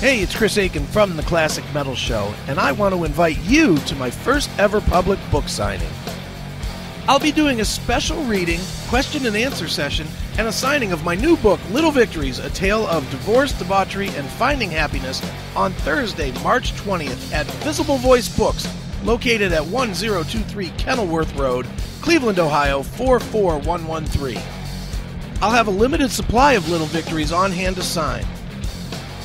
Hey, it's Chris Aiken from the Classic Metal Show, and I want to invite you to my first ever public book signing. I'll be doing a special reading, question and answer session, and a signing of my new book, Little Victories, A Tale of Divorce, Debauchery, and Finding Happiness on Thursday, March 20th at Visible Voice Books, located at 1023 Kenilworth Road, Cleveland, Ohio, 44113. I'll have a limited supply of Little Victories on hand to sign.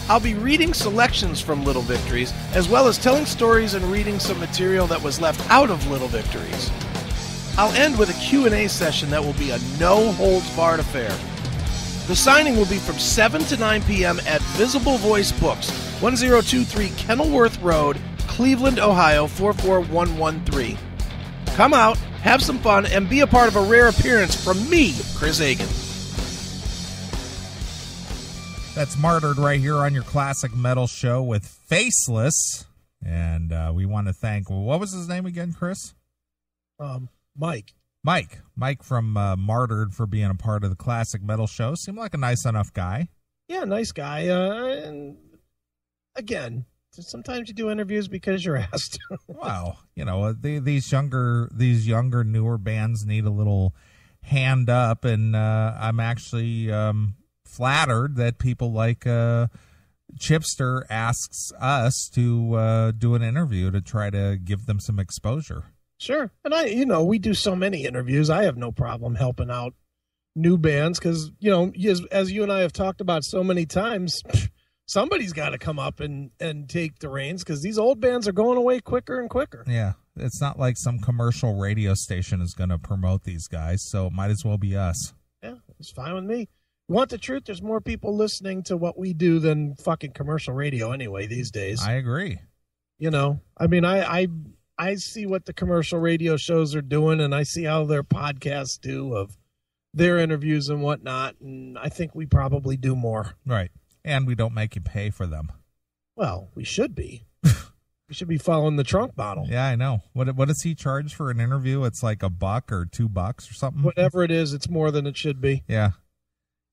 I'll be reading selections from Little Victories, as well as telling stories and reading some material that was left out of Little Victories. I'll end with a Q&A session that will be a no-holds-barred affair. The signing will be from 7 to 9 p.m. at Visible Voice Books, 1023 Kenilworth Road, Cleveland, Ohio, 44113. Come out, have some fun, and be a part of a rare appearance from me, Chris Aiken. That's Martyred right here on your Classic Metal Show with Faceless. And we want to thank, what was his name again, Chris? Mike. Mike from Martyred for being a part of the Classic Metal Show. Seemed like a nice enough guy. Yeah, nice guy. And again, sometimes you do interviews because you're asked. Well, you know, these younger, newer bands need a little hand up, and I'm actually flattered that people like Chipster asks us to do an interview to try to give them some exposure. Sure. And we do so many interviews. I have no problem helping out new bands because, as you and I have talked about so many times, somebody's got to come up and take the reins because these old bands are going away quicker and quicker. Yeah. It's not like some commercial radio station is going to promote these guys, so it might as well be us. Yeah, it's fine with me. You want the truth? There's more people listening to what we do than fucking commercial radio anyway these days. I agree. I see what the commercial radio shows are doing, and I see how their podcasts do of their interviews and whatnot, and I think we probably do more. Right. And we don't make you pay for them. Well, we should be. We should be following the trunk model. Yeah, I know. What does he charge for an interview? It's like $1 or $2 or something? Whatever it is, it's more than it should be. Yeah.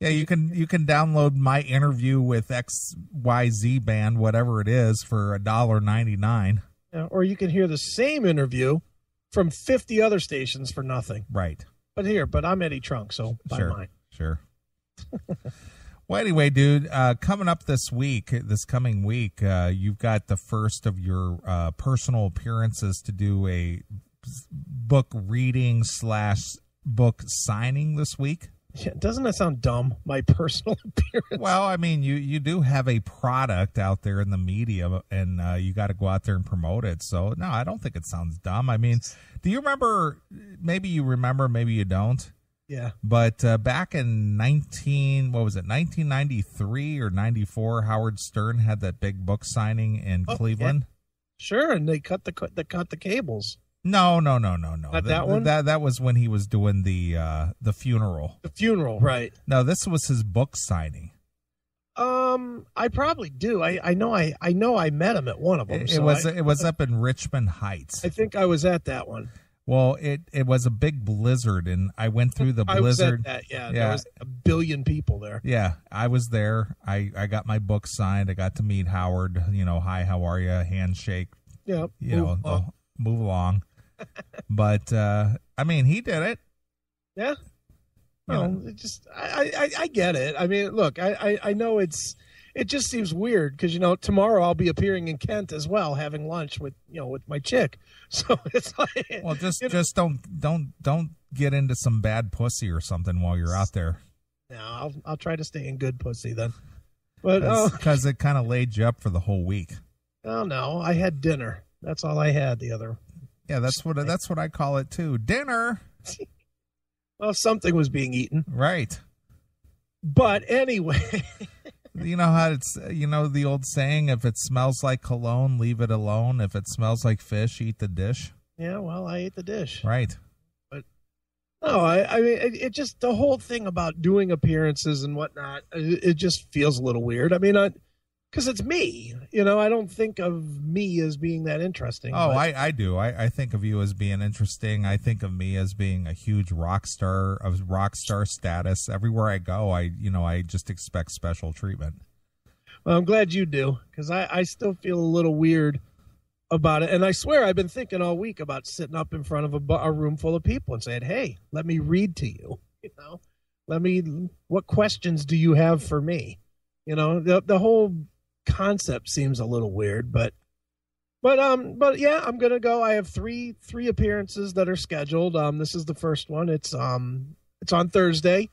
Yeah, you can download my interview with XYZ band, whatever it is, for $1.99. Yeah, or you can hear the same interview from 50 other stations for nothing. Right. But I'm Eddie Trunk, so buy mine. Sure. Well, anyway, dude, coming up this coming week, you've got the first of your personal appearances to do a book reading / book signing this week. Yeah, doesn't that sound dumb, my personal appearance? Well, I mean, you do have a product out there in the media, and you got to go out there and promote it. So, no, I don't think it sounds dumb. I mean, do you remember, maybe you remember, maybe you don't. Yeah. But back in 1993 or 94, Howard Stern had that big book signing in Cleveland. Yeah. Sure, and they cut the cables. No. Not that one? That was when he was doing the funeral. The funeral, right. No, this was his book signing. I probably do. I know I met him at one of them. It was up in Richmond Heights. I think I was at that one. Well, it was a big blizzard, and I went through the blizzard. I was at that, yeah. There was 1 billion people there. Yeah, I was there. I got my book signed. I got to meet Howard. Hi, how are you? Handshake. Yeah. Move along. But I mean, he did it. Yeah. Well, I get it. I mean, look, I know it just seems weird because tomorrow I'll be appearing in Kent as well, having lunch with my chick. So it's like, well, just don't get into some bad pussy or something while you're out there. No, I'll try to stay in good pussy then. But because it kind of laid you up for the whole week. Oh no, I had dinner. That's all I had the other. Yeah, that's what I call it too. Dinner. Well, something was being eaten. Right. But anyway. You know how it's, the old saying, if it smells like cologne, leave it alone. If it smells like fish, eat the dish. Yeah, well, I ate the dish. Right. But, no, I mean, it just, the whole thing about doing appearances and whatnot, it just feels a little weird. I mean, because it's me, I don't think of me as being that interesting. Oh, I do. I think of you as being interesting. I think of me as being a huge rock star status. Everywhere I go, I just expect special treatment. Well, I'm glad you do, because I still feel a little weird about it. And I swear I've been thinking all week about sitting up in front of a room full of people and saying, hey, let me read to you. What questions do you have for me? The whole concept seems a little weird, but yeah, I'm going to go. I have three appearances that are scheduled. This is the first one. It's on Thursday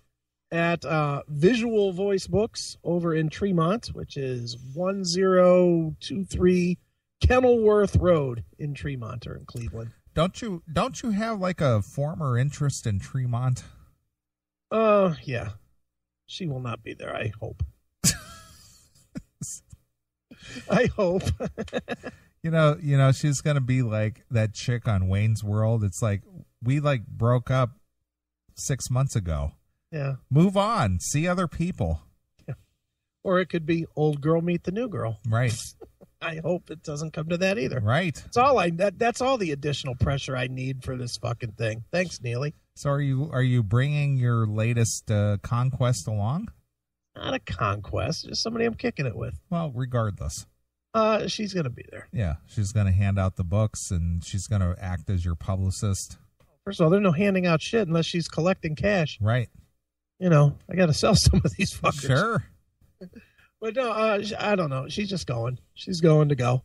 at Visual Voice Books over in Tremont, which is 1023 Kenilworth Road in Tremont or in Cleveland. Don't you have like a former interest in Tremont? Yeah. She will not be there, I hope. I hope. She's going to be like that chick on Wayne's World. It's like, we broke up 6 months ago. Yeah. Move on. See other people. Yeah. Or it could be old girl meet the new girl. Right. I hope it doesn't come to that either. Right. That's all the additional pressure I need for this fucking thing. Thanks, Neeley. So are you bringing your latest conquest along? Not a conquest, just somebody I'm kicking it with. Well, regardless. She's going to be there. Yeah, she's going to hand out the books, and she's going to act as your publicist. First of all, there's no handing out shit unless she's collecting cash. Right. I got to sell some of these fuckers. Sure. But no, I don't know. She's just going. She's going to go.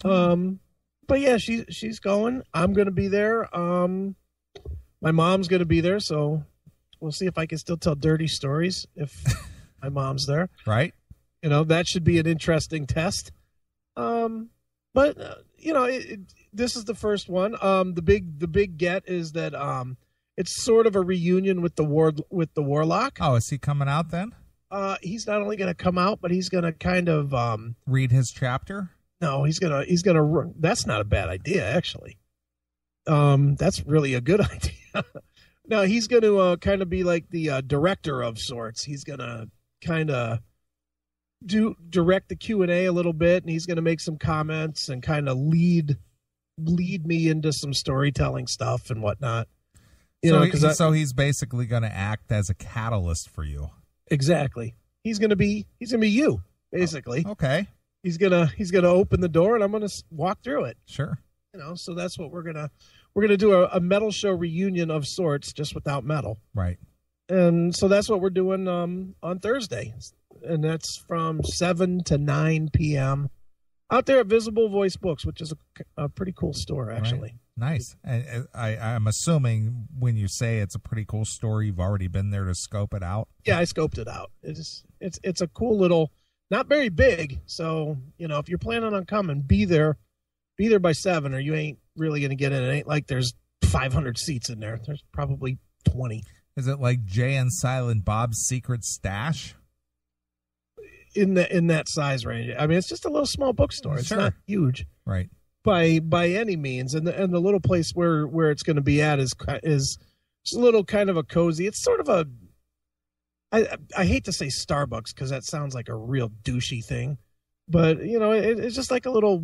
But yeah, she's going. I'm going to be there. My mom's going to be there, so we'll see if I can still tell dirty stories if my mom's there. Right. That should be an interesting test. But this is the first one. The big get is that it's sort of a reunion with the Warlock. Oh, is he coming out then? He's not only going to come out, but he's going to kind of read his chapter. No, he's gonna. That's not a bad idea, actually. That's really a good idea. No, he's going to kind of be like the director of sorts. He's going to kind of direct the Q&A a little bit, and he's going to make some comments and kind of lead me into some storytelling stuff and whatnot. So he's basically going to act as a catalyst for you. Exactly. He's going to be you, basically. Oh, okay. He's going to open the door, and I'm going to walk through it. Sure. So that's what we're gonna do, a metal show reunion of sorts, just without metal. Right. And so that's what we're doing on Thursday, and that's from 7 to 9 p.m. out there at Visible Voice Books, which is a pretty cool store, actually. Right. Nice. And I'm assuming when you say it's a pretty cool store, you've already been there to scope it out. Yeah, I scoped it out. It's a cool little, not very big. So if you're planning on coming, be there by 7, or you ain't really going to get in. It ain't like there's 500 seats in there. There's probably 20. Is it like Jay and Silent Bob's Secret Stash? In that size range. I mean, it's just a little small bookstore. It's not huge, right? By any means. And the little place where it's going to be at is just a little kind of a cozy. It's sort of a. I hate to say Starbucks because that sounds like a real douchey thing, but it's just like a little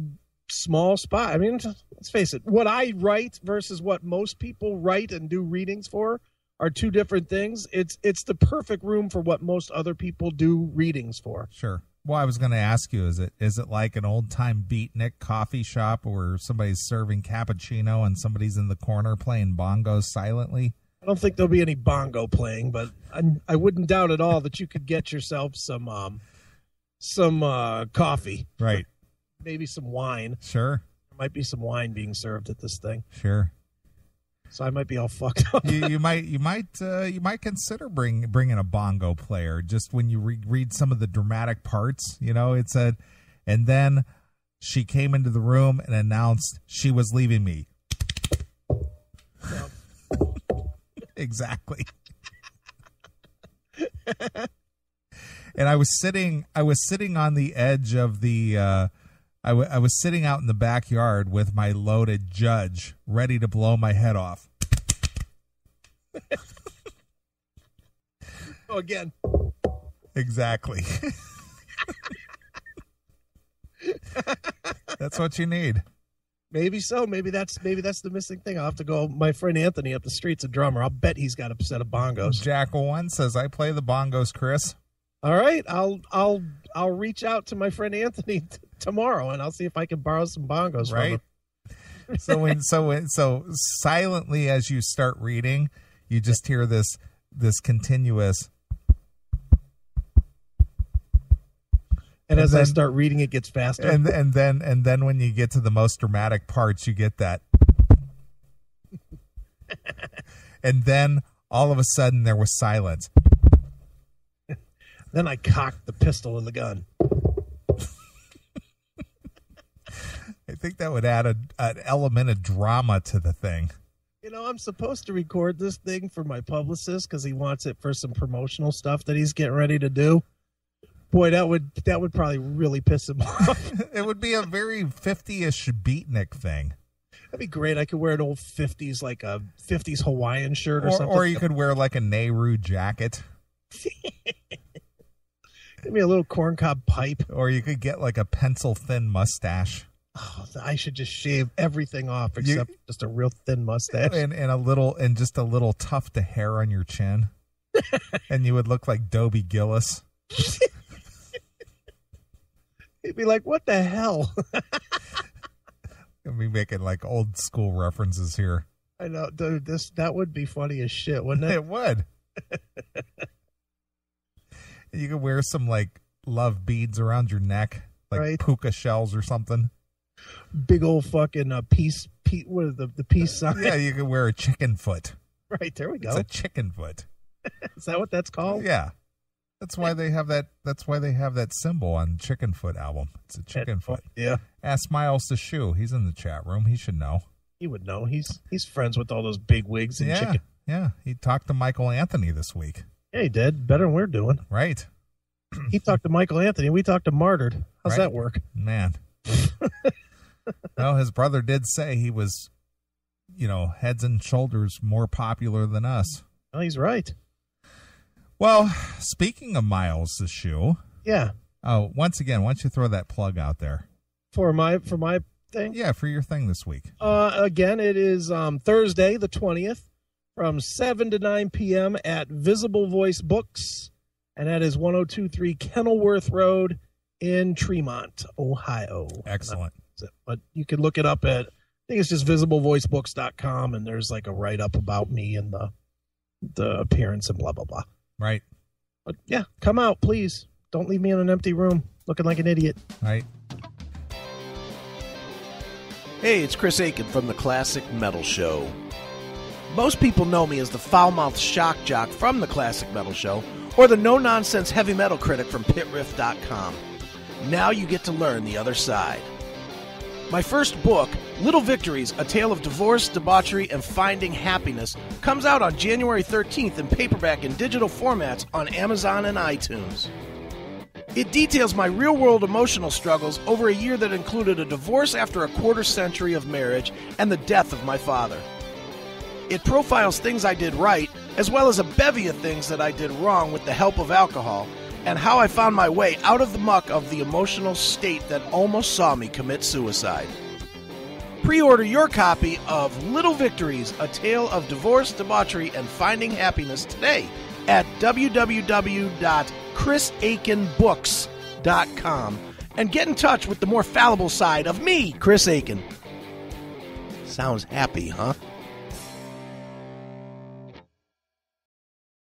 small spot. I mean, let's face it, what I write versus what most people write and do readings for are two different things. It's the perfect room for what most other people do readings for. Sure. Well, I was going to ask you, is it like an old-time beatnik coffee shop where somebody's serving cappuccino and somebody's in the corner playing bongos silently? I don't think there'll be any bongo playing, but I wouldn't doubt at all that you could get yourself some coffee. Right. Maybe some wine. Sure. There might be some wine being served at this thing. Sure. So I might be all fucked up. you might consider bringing a bongo player just when you read some of the dramatic parts. It said, and then she came into the room and announced she was leaving me. Yeah. Exactly. And I was sitting on the edge of the. I was sitting out in the backyard with my loaded judge, ready to blow my head off. Oh, again. Exactly. That's what you need. Maybe so. Maybe that's the missing thing. I'll have to go. My friend Anthony up the street's a drummer. I'll bet he's got a set of bongos. Jackal One says, I play the bongos, Chris. All right, I'll reach out to my friend Anthony tomorrow, and I'll see if I can borrow some bongos from him. So silently as you start reading, you just hear this continuous. And as I start reading, it gets faster. And then when you get to the most dramatic parts, you get that. And then all of a sudden there was silence. Then I cocked the pistol in the gun. I think that would add an element of drama to the thing. You know, I'm supposed to record this thing for my publicist because he wants it for some promotional stuff that he's getting ready to do. Boy, that would probably really piss him off. It would be a very 50-ish beatnik thing. That'd be great. I could wear an old 50s, like a 50s Hawaiian shirt or something. Or you could wear like a Nehru jacket. Give me a little corncob pipe. Or you could get like a pencil-thin mustache. Oh, I should just shave everything off except just a real thin mustache. And just a little tuft of hair on your chin. And you would look like Dobie Gillis. He'd be like, what the hell? I'll be making like old school references here. I know, dude, that would be funny as shit, wouldn't it? It would. You could wear some like love beads around your neck, like puka shells or something. Big old fucking peace. What is the peace sign? Yeah, you could wear a chicken foot. Right, there we go. It's a chicken foot. Is that what that's called? Yeah. That's why they have that. That's why they have that symbol on Chicken Foot album. It's a chicken foot. Yeah. Ask Miles the Shoe. He's in the chat room. He should know. He would know. He's friends with all those big wigs and chicken. Yeah. He talked to Michael Anthony this week. Yeah, he did. Better than we're doing. Right. He talked to Michael Anthony. We talked to Martyred. How's that work? Man. Well, his brother did say he was, heads and shoulders more popular than us. Oh, he's right. Well, speaking of Miles the Shoe. Yeah. Oh, once again, why don't you throw that plug out there? For my thing? Yeah, for your thing this week. Again, it is Thursday, the 20th, from 7 to 9 p.m. at Visible Voice Books, and that is 1023 Kenilworth Road in Tremont, Ohio. Excellent. But you can look it up at, I think it's just visiblevoicebooks.com, and there's like a write-up about me and the appearance and blah, blah, blah. Right. But yeah, come out, please. Don't leave me in an empty room looking like an idiot. Right. Hey, it's Chris Aiken from the Classic Metal Show. Most people know me as the foul-mouthed shock jock from the Classic Metal Show, or the no-nonsense heavy metal critic from pitriff.com. Now you get to learn the other side. My first book, Little Victories, A Tale of Divorce, Debauchery, and Finding Happiness, comes out on January 13th in paperback and digital formats on Amazon and iTunes. It details my real-world emotional struggles over a year that included a divorce after a quarter-century of marriage and the death of my father. It profiles things I did right, as well as a bevy of things that I did wrong with the help of alcohol, and how I found my way out of the muck of the emotional state that almost saw me commit suicide. Pre-order your copy of Little Victories, A Tale of Divorce, Debauchery, and Finding Happiness today at www.chrisaikenbooks.com and get in touch with the more fallible side of me, Chris Aiken. Sounds happy, huh?